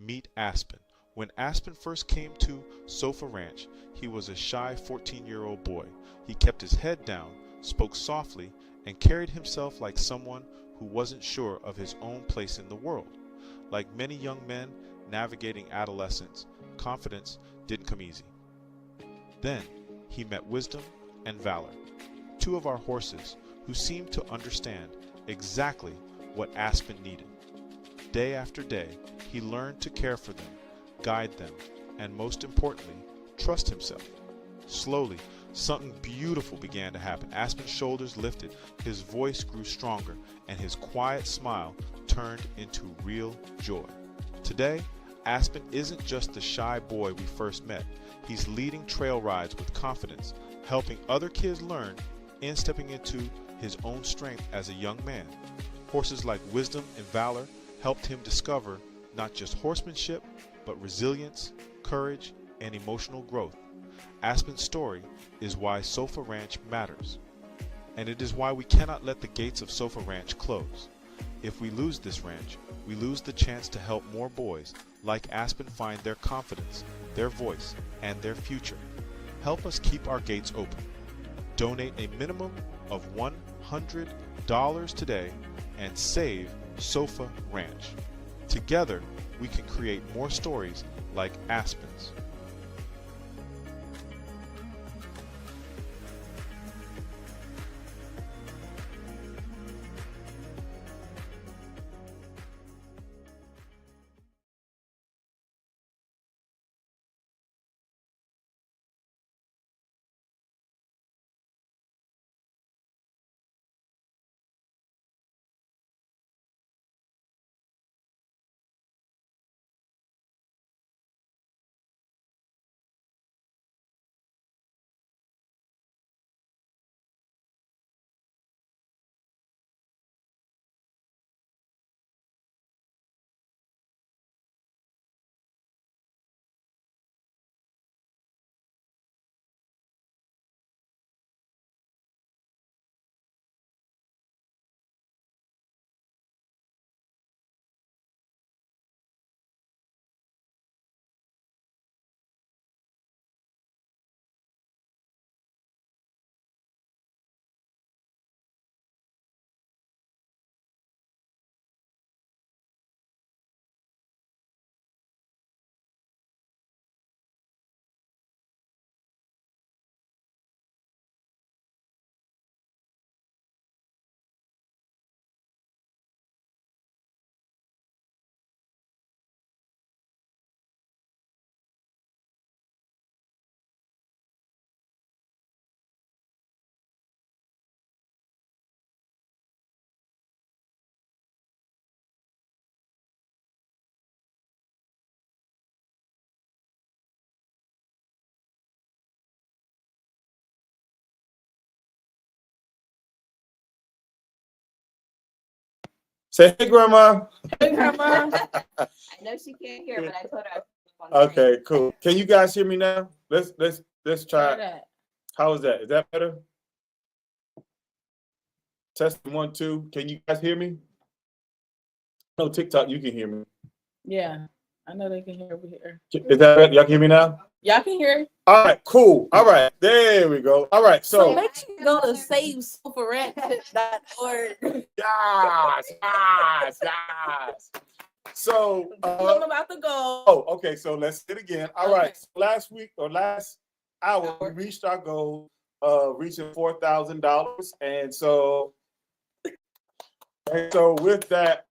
Meet Aspen. When Aspen first came to SOOFA Ranch, he was a shy 14-year-old boy. He kept his head down, spoke softly, and carried himself like someone who wasn't sure of his own place in the world. Like many young men navigating adolescence, confidence didn't come easy. Then he met Wisdom and Valor, two of our horses who seemed to understand exactly what Aspen needed. Day after day, he learned to care for them, guide them, and most importantly, trust himself. Slowly, something beautiful began to happen. Aspen's shoulders lifted, his voice grew stronger, and his quiet smile turned into real joy. Today, Aspen isn't just the shy boy we first met. He's leading trail rides with confidence, helping other kids learn, and stepping into his own strength as a young man. Horses like Wisdom and Valor helped him discover not just horsemanship, but resilience, courage, and emotional growth. Aspen's story is why SOOFA Ranch matters, and it is why we cannot let the gates of SOOFA Ranch close. If we lose this ranch, we lose the chance to help more boys like Aspen find their confidence, their voice, and their future. Help us keep our gates open. Donate a minimum of $100 today and save SOOFA Ranch. Together, we can create more stories like Aspen's. Say hey, Grandma. Hey, Grandma. I know she can't hear, but I told her. Okay, cool. Can you guys hear me now? Let's try. That. How is that? Is that better? Testing 1, 2. Can you guys hear me? No, TikTok, you can hear me. Yeah, I know they can hear over here. Is that better? Y'all can hear me now? Y'all can hear. All right, cool. All right, there we go. All right, so make sure you go to SaveSOOFARanch.org. Yes. So I'm about to go. Oh, okay. So let's hit again. All right. So last week or last hour, we reached our goal of reaching $4,000, and so with that,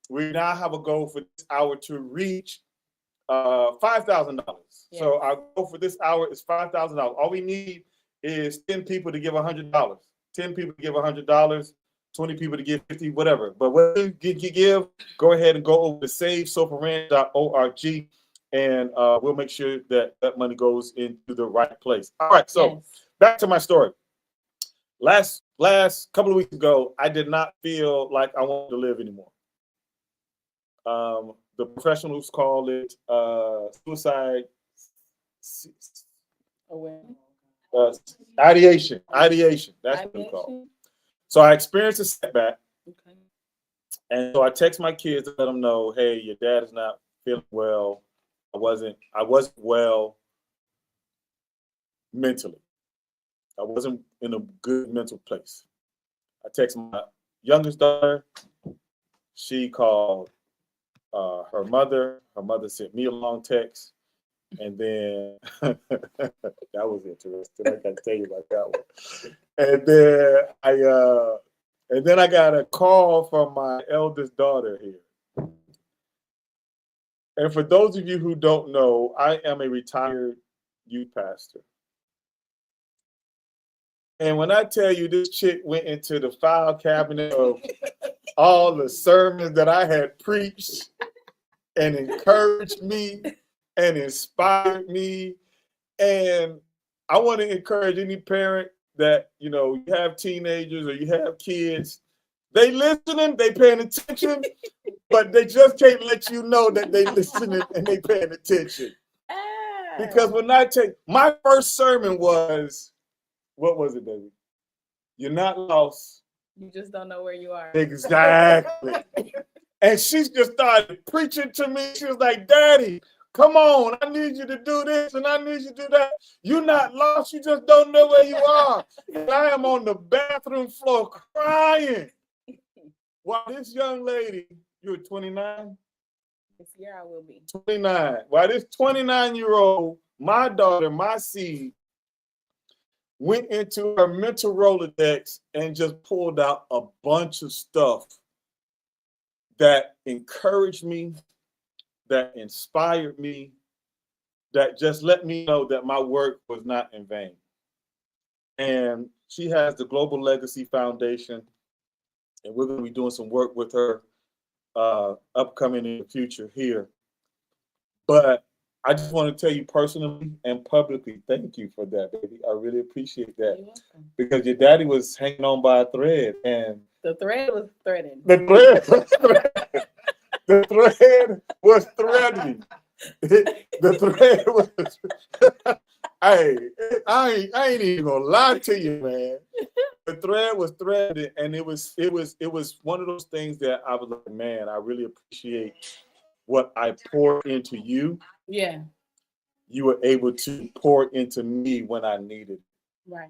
we now have a goal for this hour to reach $5,000. Yes. So our goal for this hour is $5,000. All we need is 10 people to give $100. 10 people to give $100. 20 people to give 50, whatever. But what you give, go ahead and go over to SaveSOOFARanch.org, and we'll make sure that that money goes into the right place. All right, so back to my story. Last couple of weeks ago, I did not feel like I wanted to live anymore. The professionals call it suicide ideation. That's what it's called. So I experienced a setback, and so I text my kids to let them know, hey, your dad is not feeling well. I wasn't well mentally. I wasn't in a good mental place. I texted my youngest daughter. She called her mother. Her mother sent me a long text. And then that was interesting. I got to tell you about that one. And then I got a call from my eldest daughter here. And for those of you who don't know, I am a retired youth pastor. And when I tell you this chick went into the file cabinet of all the sermons that I had preached and encouraged me and inspired me. And I want to encourage any parent that, you have teenagers or you have kids. They listening, they paying attention, but they just can't let you know that they listening and they paying attention. Because when I my first sermon was, what was it, baby? You're not lost. You just don't know where you are. Exactly. And she just started preaching to me. She was like, Daddy, come on. I need you to do this and I need you to do that. You're not lost. You just don't know where you are. And I am on the bathroom floor crying. While this young lady, you're 29? This year I will be. 29. While this 29-year-old, my daughter, my seed, went into her mental Rolodex and just pulled out a bunch of stuff that encouraged me, that inspired me, that just let me know that my work was not in vain. And she has the Global Legacy Foundation, and we're going to be doing some work with her upcoming in the future here. But I just want to tell you personally and publicly, thank you for that, baby. I really appreciate that. You're welcome. Because your daddy was hanging on by a thread, and The thread was threading. the thread was threading. The thread was. Hey, I ain't even gonna lie to you, man. The thread was threaded, and it was one of those things that I was like, man, I really appreciate what I poured into you. Yeah. You were able to pour into me when I needed. Right.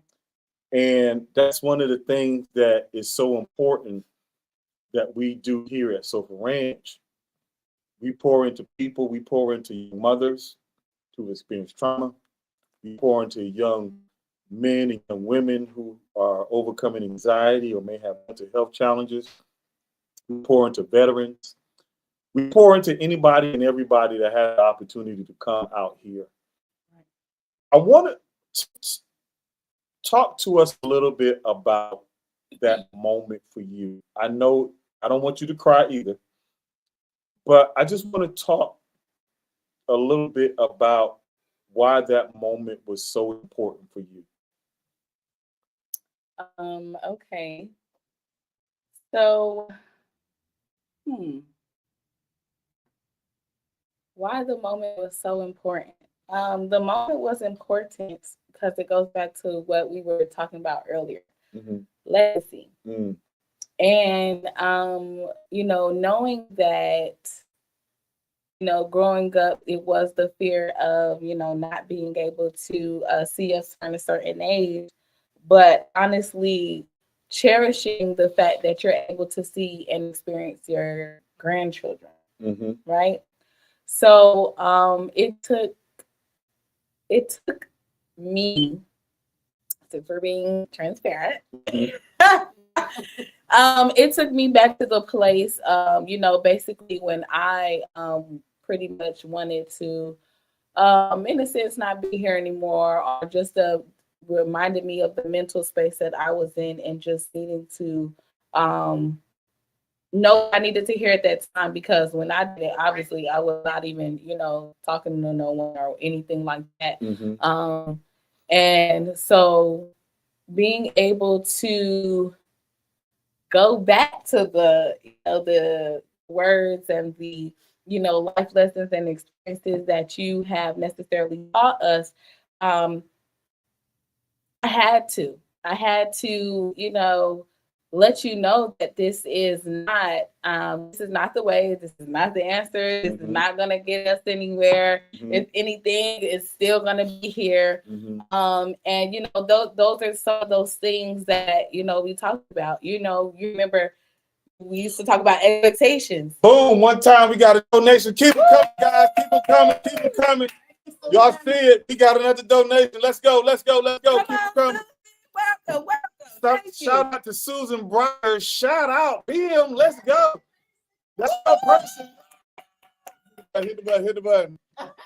And that's one of the things that is so important that we do here at SOOFA Ranch. We pour into people, we pour into young mothers who experience trauma. We pour into young men and young women who are overcoming anxiety or may have mental health challenges. We pour into veterans. We pour into anybody and everybody that has the opportunity to come out here. I want to talk to us a little bit about that moment for you. I know I don't want you to cry either, but I just want to talk a little bit about why that moment was so important for you. Okay. So, why the moment was so important? The moment was important because it goes back to what we were talking about earlier. Mm-hmm. Legacy. Mm. And knowing that, growing up, it was the fear of, not being able to see us turn a certain age, but honestly cherishing the fact that you're able to see and experience your grandchildren. Mm-hmm. Right. So it took me, since we're being transparent, it took me back to the place, basically when I pretty much wanted to, in a sense, not be here anymore, or just reminded me of the mental space that I was in and just needing to know I needed to hear at that time, because when I did it, obviously I was not even, talking to no one or anything like that. Mm-hmm. And so being able to go back to the words and the, life lessons and experiences that you have necessarily taught us, I had to, let you know that this is not the way, this is not the answer, this is not gonna get us anywhere. If anything, it's still gonna be here. And you know, those are some of those things that, you know, we talked about. You know, you remember we used to talk about expectations. Boom, one time we got a donation. Keep it coming, guys. Keep it coming, keep it coming. Y'all see it. We got another donation. Let's go, let's go, let's go. Keep it coming. Welcome, welcome. Shout out to Susan Breyer. Shout out. BM, let's go. That's our person. Hit the button, hit the button.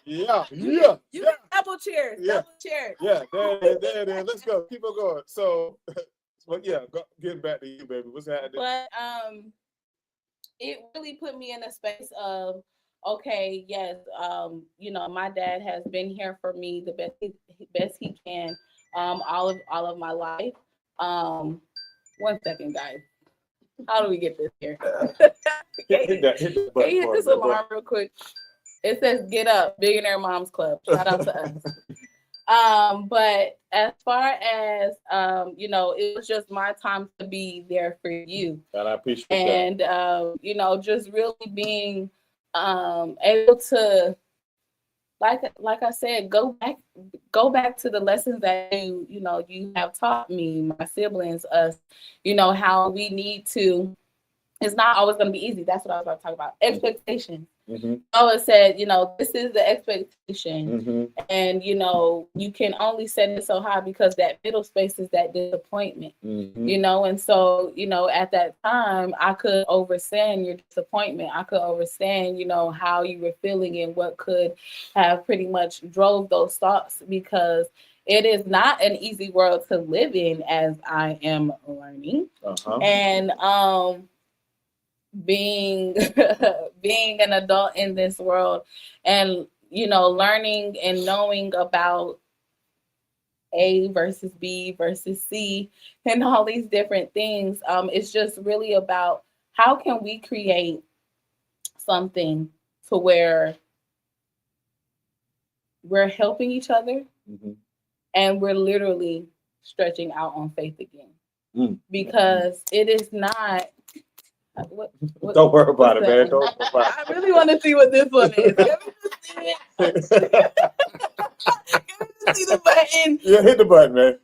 Yeah, yeah. You yeah. double cheers, Yeah. double cheers. Yeah, there it is. Let's go. Keep on going. So, well, yeah, get back to you, baby. What's happening? But it really put me in a space of, okay, yes, you know, my dad has been here for me the best he can, all of my life. 1 second, guys. How do we get this here? Hit the button. Can you hit this alarm real quick? It says "Get Up, Billionaire Moms Club." Shout out to us. But as far as you know, it was just my time to be there for you, and I appreciate and that. you know, just really being able to, like I said, go back to the lessons that you know you have taught me, my siblings, us, you know, how we need to. It's not always going to be easy. That's what I was about to talk about. Expectations. I always said, you know, this is the expectation, and you know, you can only set it so high because that middle space is that disappointment, you know. And so, you know, at that time, I could understand your disappointment. I could understand, you know, how you were feeling and what could have pretty much drove those thoughts, because it is not an easy world to live in, as I am learning, and being an adult in this world, and you know, learning and knowing about A versus B versus C and all these different things. It's just really about how can we create something to where we're helping each other, and we're literally stretching out on faith again, because it is not. Don't worry about it, man. Don't worry about it. I really want to see what this one is. Let me just see it. Let me just see the button. Yeah, hit the button, man.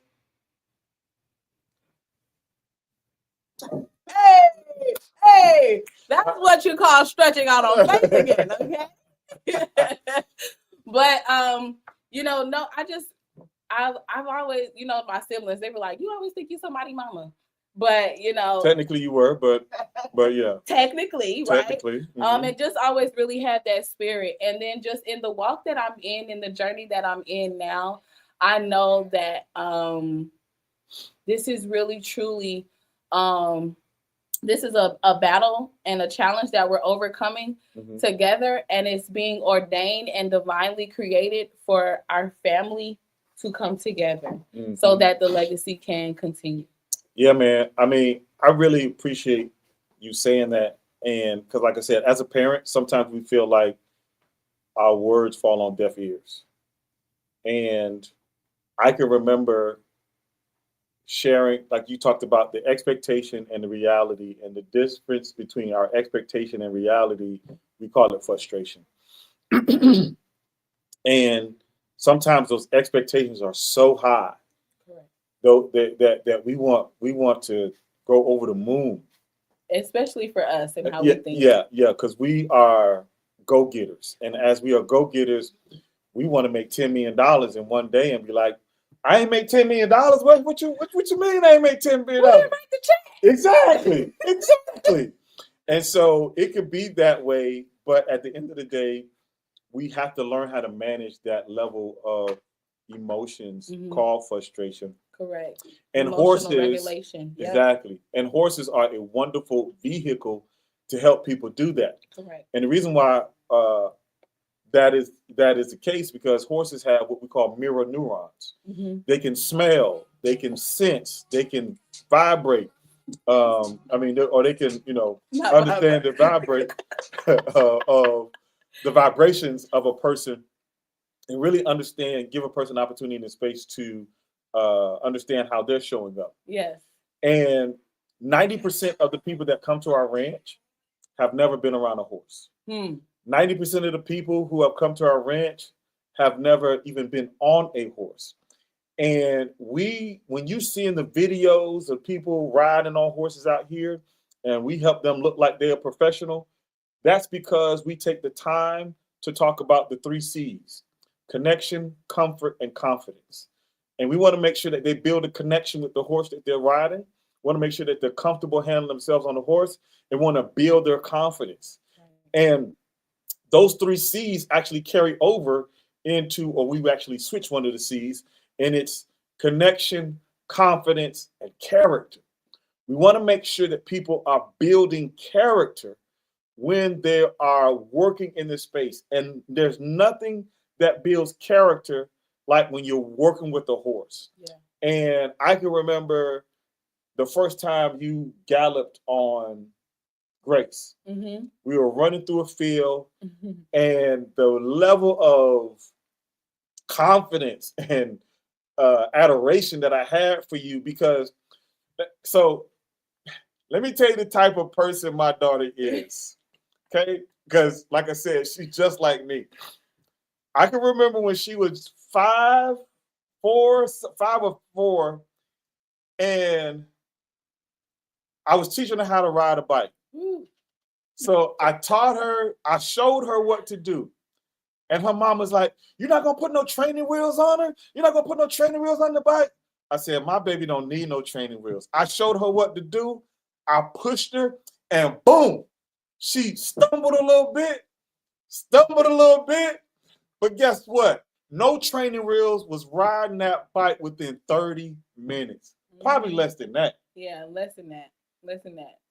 Hey, that's what you call stretching out on faith again, okay? But you know, no, I've always, you know, my siblings, they were like, you always think you're somebody's mama. But you know, technically you were, but yeah, technically, right? Technically, and just always really had that spirit. And then just in the walk that I'm in the journey that I'm in now, I know that this is really truly this is a battle and a challenge that we're overcoming together, and it's being ordained and divinely created for our family to come together so that the legacy can continue. Yeah, man. I mean, I really appreciate you saying that. And because, like I said, as a parent, sometimes we feel like our words fall on deaf ears. And I can remember sharing, like you talked about, the expectation and the reality, and the difference between our expectation and reality. We call it frustration. And sometimes those expectations are so high, though, that we want to go over the moon, especially for us and how we think. Yeah, because we are go-getters, and as we are go-getters, we want to make $10 million in one day and be like, I ain't make $10 million. What you mean I ain't make $10 million? Write the check. Exactly. And so it could be that way, but at the end of the day, we have to learn how to manage that level of emotions called frustration. Correct. And emotional horses, regulation. Exactly. And horses are a wonderful vehicle to help people do that. Correct. And the reason why that is the case, because horses have what we call mirror neurons. They can smell, they can sense, they can vibrate. Or they can, understand the vibrate of the vibrations of a person, and really give a person opportunity and space to understand how they're showing up. Yes. And 90% of the people that come to our ranch have never been around a horse. 90% of the people who have come to our ranch have never even been on a horse. And when you see in the videos of people riding on horses out here, and we help them look like they're professional, that's because we take the time to talk about the 3 C's: connection, comfort, and confidence. And we want to make sure that they build a connection with the horse that they're riding. We want to make sure that they're comfortable handling themselves on the horse, and want to build their confidence. And those 3 C's actually carry over into, or we actually switch one of the C's, and it's connection, confidence, and character. We want to make sure that people are building character when they are working in this space. And there's nothing that builds character like when you're working with a horse. Yeah. And I can remember the first time you galloped on Grace. Mm-hmm. We were running through a field, and the level of confidence and adoration that I had for you, because so let me tell you the type of person my daughter is. Okay, because like I said, she's just like me. I can remember when she was 5 or 4, and I was teaching her how to ride a bike. So I showed her what to do. And her mom was like, "You're not going to put no training wheels on her? You're not going to put no training wheels on the bike?" I said, "My baby don't need no training wheels." I showed her what to do. I pushed her, and boom, she stumbled a little bit. But guess what? No training wheels, was riding that bike within 30 minutes. Probably less than that. Yeah, less than that.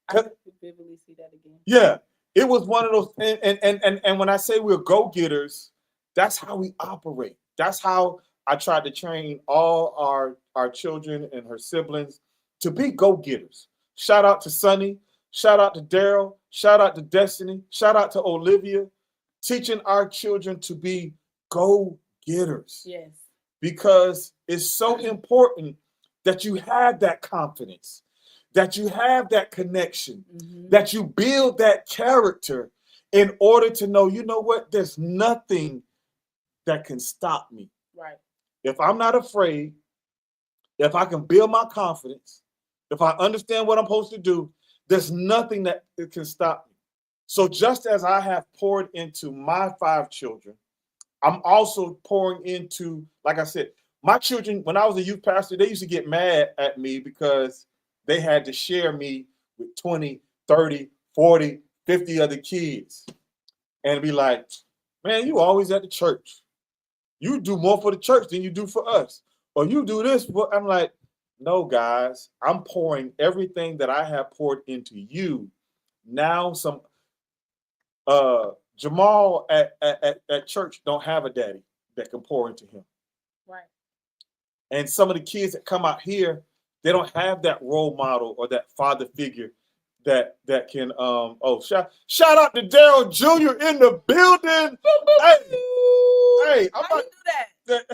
I could vividly see that again. Yeah, it was one of those. And when I say we're go-getters, that's how we operate. That's how I tried to train all our children and her siblings to be go-getters. Shout out to Sonny. Shout out to Daryl. Shout out to Destiny. Shout out to Olivia. Teaching our children to be go-getters. Yes. Because it's so important that you have that confidence, that you have that connection, that you build that character in order to know, you know what, there's nothing that can stop me. Right. If I'm not afraid, if I can build my confidence, if I understand what I'm supposed to do, there's nothing that can stop me. So just as I have poured into my 5 children, I'm also pouring into, like I said, my children, when I was a youth pastor, they used to get mad at me because they had to share me with 20, 30, 40, 50 other kids. And be like, "Man, you always at the church. You do more for the church than you do for us. Or you do this." I'm like, "No, guys, I'm pouring everything that I have poured into you. Now Jamal at church don't have a daddy that can pour into him. Right. And some of the kids that come out here, they don't have that role model or that father figure that can shout out to Daryl Jr. in the building. Hey, I'm How you do that?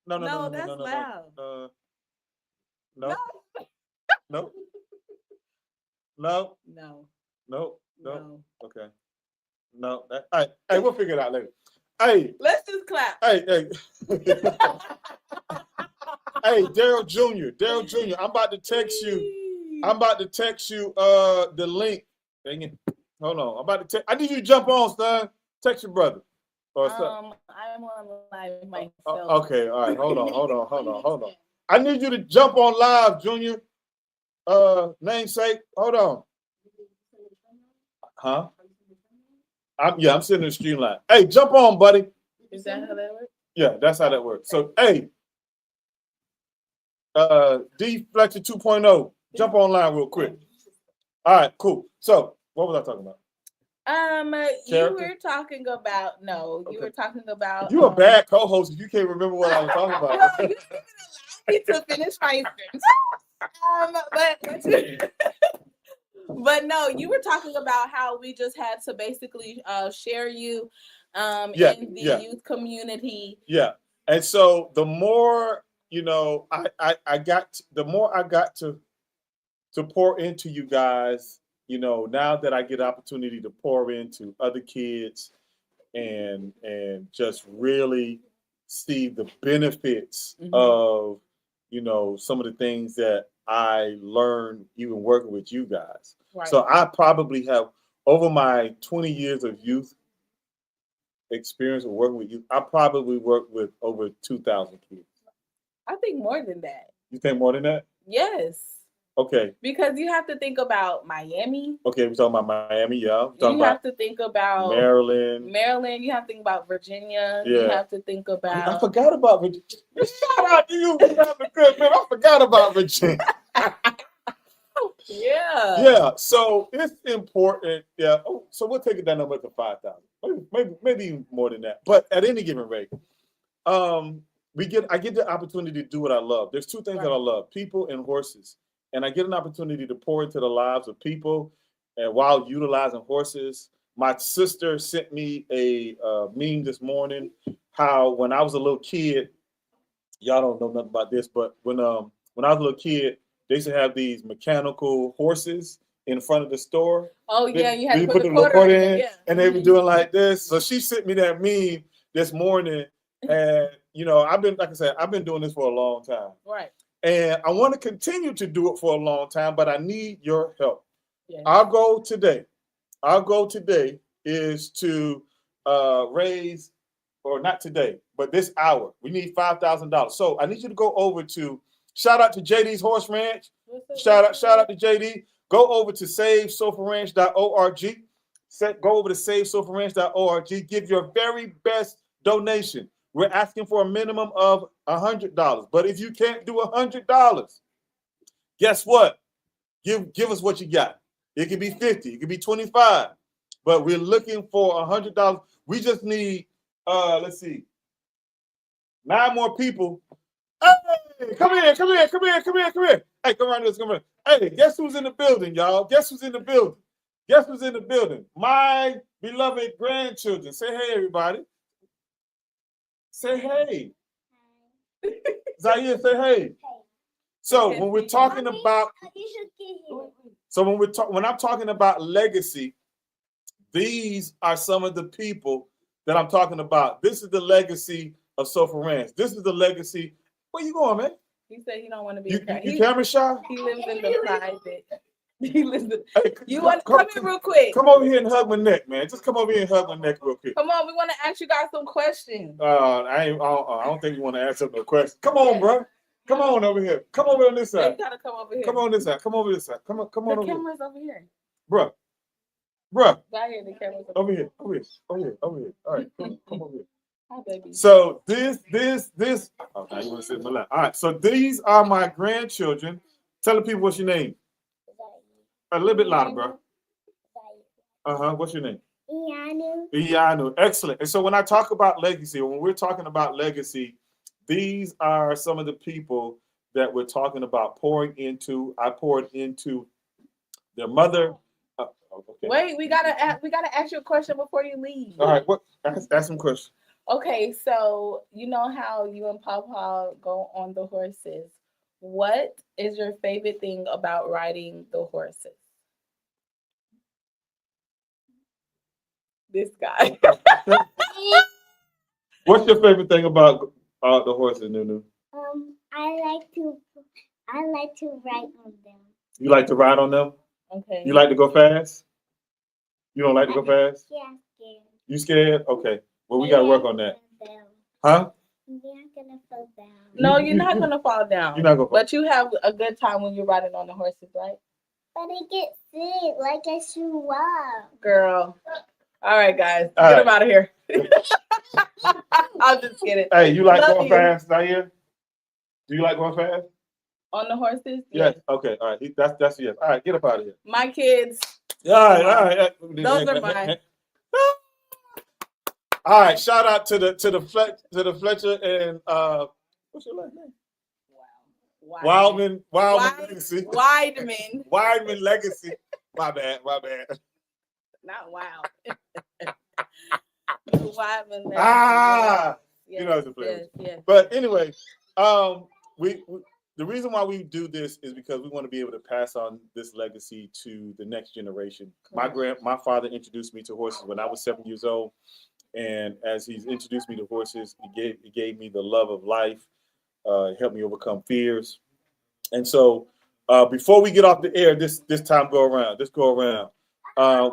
No, that's loud. No. Okay. No. All right. Hey, we'll figure it out later. Hey. Let's just clap. Hey. Hey, Daryl Jr. I'm about to text you. The link. Dang it. Hold on. I need you to jump on, son. Text your brother. I'm on live myself. Okay. All right. Hold on. I need you to jump on live, Junior. Namesake. Hold on. Huh? I'm sitting in the stream line. Hey, jump on, buddy. Is that how that works? Yeah, that's how that works. So, hey, D Fletcher 2.0, jump online real quick. All right, cool. So, what was I talking about? You were talking about You were talking about. You a bad co-host if you can't remember what I was talking about. No, you didn't allow me to finish my sentence. But no, you were talking about how we just had to basically share you in the youth community. Yeah. And so the more you know, I got the more I got to pour into you guys, you know, now that I get opportunity to pour into other kids and just really see the benefits of, you know, some of the things that I learned even working with you guys. Right. So I probably have, over my 20 years of youth experience of working with youth, I probably worked with over 2,000 kids. I think more than that. You think more than that? Yes. Okay. Because you have to think about Miami. Okay, we're talking about Miami, yeah. We're talking You about have to think about Maryland. You have to think about Virginia. Yeah. You have to think about. I forgot about Virginia. Shout out to you for having a good man. I forgot about Virginia. Yeah. Yeah. So it's important. Yeah. Oh, so we'll take it down number to 5,000. Maybe even more than that. But at any given rate, I get the opportunity to do what I love. There's two things that I love: people and horses. And I get an opportunity to pour into the lives of people, and while utilizing horses. My sister sent me a meme this morning. How when I was a little kid, y'all don't know nothing about this, but when I was a little kid, they used to have these mechanical horses in front of the store. Oh yeah, you had to put the quarter in, yeah. And they were doing like this. So she sent me that meme this morning, and you know, I've been doing this for a long time. Right. And I want to continue to do it for a long time, but I need your help. Yes. Our goal today is to raise, or not today, but this hour. We need $5,000. So I need you to go over to, shout out to JD's Horse Ranch. Shout out to JD. Go over to SaveSofaRanch.org. Go over to SaveSofaRanch.org. Give your very best donation. We're asking for a minimum of $100. But if you can't do $100, guess what? Give us what you got. It could be 50, it could be 25, but we're looking for $100. We just need, let's see, 9 more people. Hey, come here. Hey, come around this, come around. Hey, guess who's in the building, y'all? Guess who's in the building? My beloved grandchildren. Say hey, everybody. Say hey. Zaire, say hey. So when we're talking about, when I'm talking about legacy, these are some of the people that I'm talking about. This is the legacy of SOFA Ranch. This is the legacy. Where you going, man? He said he don't want to be. You camera shy? He lives in the private. He lives in. Hey, you want to come here real quick? Come over here and hug my neck, man. Just come over here and hug my neck real quick. Come on, we want to ask you guys some questions. I don't think you want to answer no questions. Come on, bro. Come on over here. Come over on this side. You gotta come over here. Come on this side. Come over this side. Come on. The over camera's here. over here. Bruh. Right here, the camera's over here. Over here. All right, come over here. Hi, baby. So this. Oh, now you want to sit in my lap. All right. So these are my grandchildren. Tell the people what's your name. A little bit louder, bro. What's your name? Ianu. Excellent. And so when I talk about legacy, or when we're talking about legacy, these are some of the people that we're talking about pouring into. I poured into their mother. Okay. Wait, we gotta ask you a question before you leave. All right. What? Ask some questions. Okay, so you know how you and Papa go on the horses. What is your favorite thing about riding the horses? This guy. What's your favorite thing about the horses, Nunu? I like to ride on them. You like to ride on them? Okay. You like to go fast? You don't like to go fast? Yeah, I'm scared. You scared? Okay. Well, we got to work on that. Huh? You're not gonna fall down. No, you're not gonna fall down. You're not gonna fall. But you have a good time when you're riding on the horses, right? But I get sick, like I should walk. Girl. All right, guys. All Get right. him out of here. I'm just kidding. Hey, you like Love going you. fast, Zaire? Do you like going fast? On the horses? Yes. Okay. All right. That's yes. All right. Get up out of here. My kids. All right. Those are mine. All right. Shout out to the Fletcher and what's your last name? Wow. Wildman Legacy. Weidman. Weidman Legacy. My bad. Not wow. Weidman. Ah, Yes, you know it's a player. yes. But anyway, the reason why we do this is because we want to be able to pass on this legacy to the next generation. My father introduced me to horses when I was 7 years old, and as he's introduced me to horses, he gave me the love of life, helped me overcome fears. And so before we get off the air this time go around,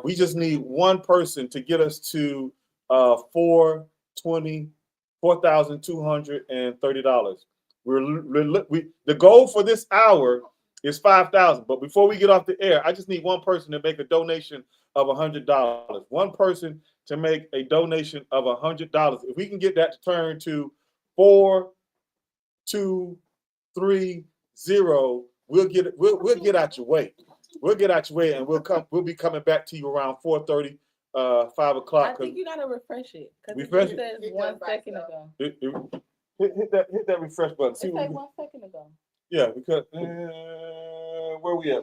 we just need one person to get us to $4,230. The goal for this hour is $5,000. But before we get off the air, I just need one person to make a donation of $100. One person to make a donation of $100. If we can get that to turn to 4230, we'll get out your way. We'll get out your way, and we'll be coming back to you around 4:30, 5 o'clock. I think you gotta refresh it because Refresh it says 1 second ago. Hit that refresh button. It said 1 second ago. Yeah, because where we at?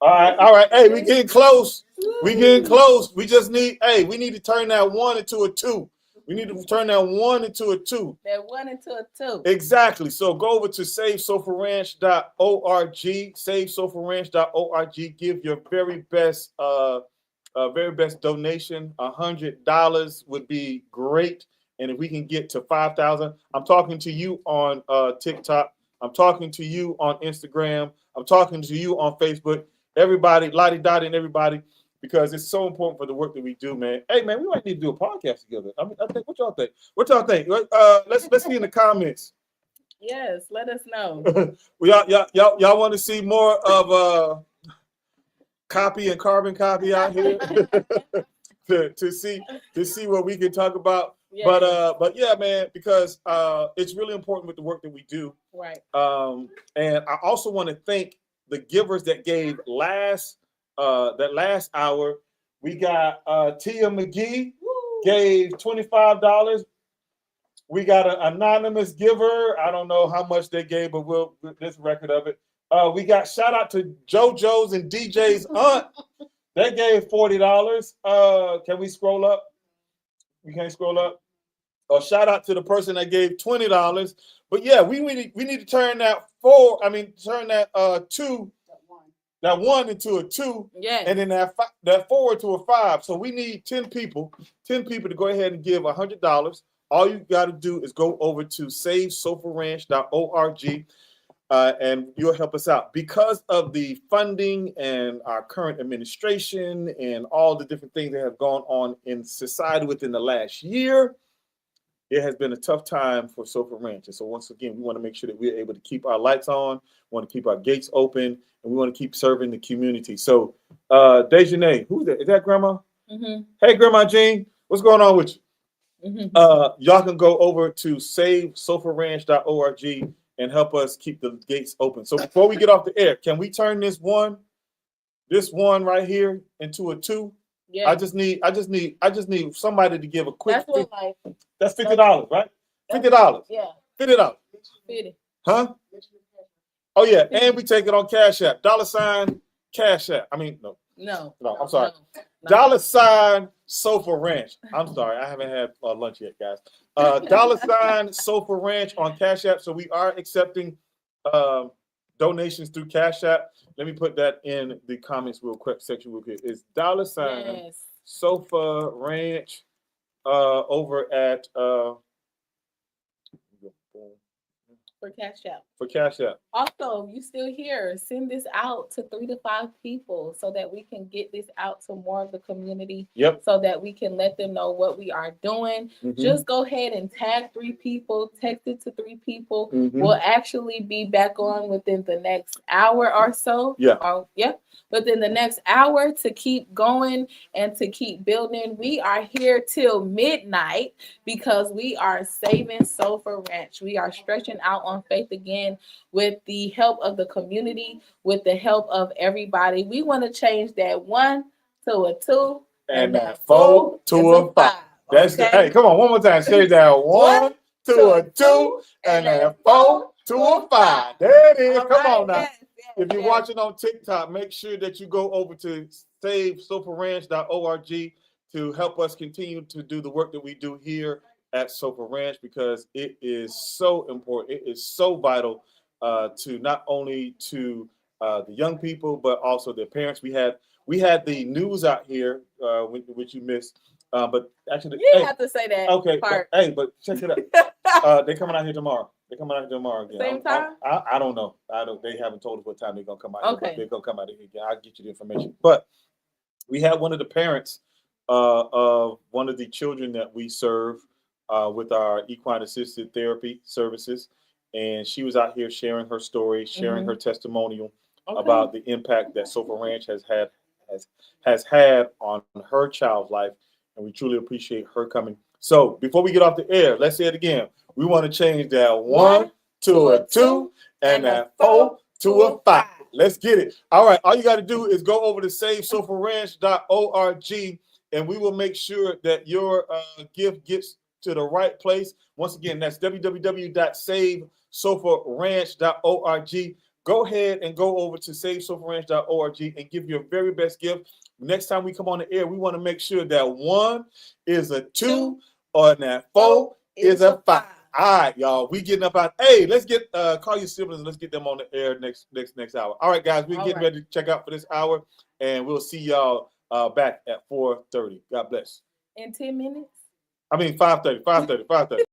All right. Hey, we getting close. We just need. Hey, we need to turn that 1 into a 2. We need to turn that 1 into a 2. That 1 into a 2. Exactly. So go over to SaveSofaRanch.org. SaveSofaRanch.org. Give your very best donation. $100 would be great. And if we can get to 5,000, I'm talking to you on TikTok. I'm talking to you on Instagram. I'm talking to you on Facebook. Everybody, Lottie Dottie and everybody, because it's so important for the work that we do, man. Hey, man, we might need to do a podcast together. I think. What y'all think? Let's see in the comments. Yes, let us know. Y'all want to see more of copy and carbon copy out here to see what we can talk about. Yes. But yeah, man, because it's really important with the work that we do. Right. And I also want to thank the givers that gave last hour. We got Tia McGee gave $25. We got an anonymous giver. I don't know how much they gave, but we'll this record of it. We got shout out to JoJo's and DJ's aunt. They gave $40. Can we scroll up? We can't scroll up. Shout out to the person that gave $20. But yeah, we need to turn that 1 into a 2, yes. And then that 4 to a 5. So we need 10 people to go ahead and give $100. All you got to do is go over to SaveSofaRanch.org, and you'll help us out. Because of the funding and our current administration and all the different things that have gone on in society within the last year, it has been a tough time for Sofa Ranch. And so once again, we want to make sure that we're able to keep our lights on, want to keep our gates open, and we want to keep serving the community. So Dejanay, who's that? Is that Grandma? Mm-hmm. Hey, Grandma Jean, what's going on with you? Mm-hmm. Y'all can go over to SaveSofaRanch.org and help us keep the gates open. So before we get off the air, can we turn this one right here into a 2? Yeah. I just need somebody to give a quick. That's $50, right? $50. Yeah. $50. 50. Huh? Oh yeah, and we take it on Cash App. $ Cash App. I mean, no, I'm sorry. No. $ Sofa Ranch. I'm sorry, I haven't had lunch yet, guys. $ Sofa Ranch on Cash App. So we are accepting donations through Cash App. Let me put that in the comments real quick section real quick. It's $ Sofa Ranch over at for Cash App. For Cash App. Also, if you still here, send this out to 3 to 5 people so that we can get this out to more of the community. Yep. So that we can let them know what we are doing. Mm-hmm. Just go ahead and tag 3 people, text it to 3 people. Mm-hmm. We'll actually be back on within the next hour or so. Yeah. Within the next hour to keep going and to keep building. We are here till midnight because we are saving Sofa Ranch. We are stretching out on faith again with the help of the community, with the help of everybody. We want to change that 1 to a 2 and that 4 to a 5. That's okay. Hey, come on, one more time. Say that 1 to a 2 and that 4 to a 5. There it is. Come on now. If you're watching on TikTok, make sure that you go over to SaveSofaRanch.org to help us continue to do the work that we do here at SOFA Ranch because it is so important. It is so vital to not only to the young people, but also their parents. We had the news out here, which you missed. But actually, You didn't have to say that. okay. Part. But check it out. They're coming out here tomorrow. They're coming out here tomorrow again. Same time? I don't know. They haven't told us what time they're gonna come out. Okay. Here, but they're gonna come out here again. I'll get you the information. But we had one of the parents of one of the children that we serve with our equine assisted therapy services, and she was out here sharing her story, sharing her testimonial about the impact that SOFA Ranch has had on her child's life, and we truly appreciate her coming. So before we get off the air, let's say it again. We want to change that 1 to a 2 and that 4 to a 5. Let's get it. All right. All you got to do is go over to SaveSofaRanch.org, and we will make sure that your gift gets to the right place. Once again, that's www.SaveSofaRanch.org. Go ahead and go over to SaveSofaRanch.org and give your very best gift. Next time we come on the air, we want to make sure that 1 is a 2 or that 4 is a 5. All right, y'all. We getting up out. Hey, let's get call your siblings and let's get them on the air next hour. All right, guys, we're getting ready to check out for this hour, and we'll see y'all back at 4:30. God bless. In 10 minutes? I mean 5:30.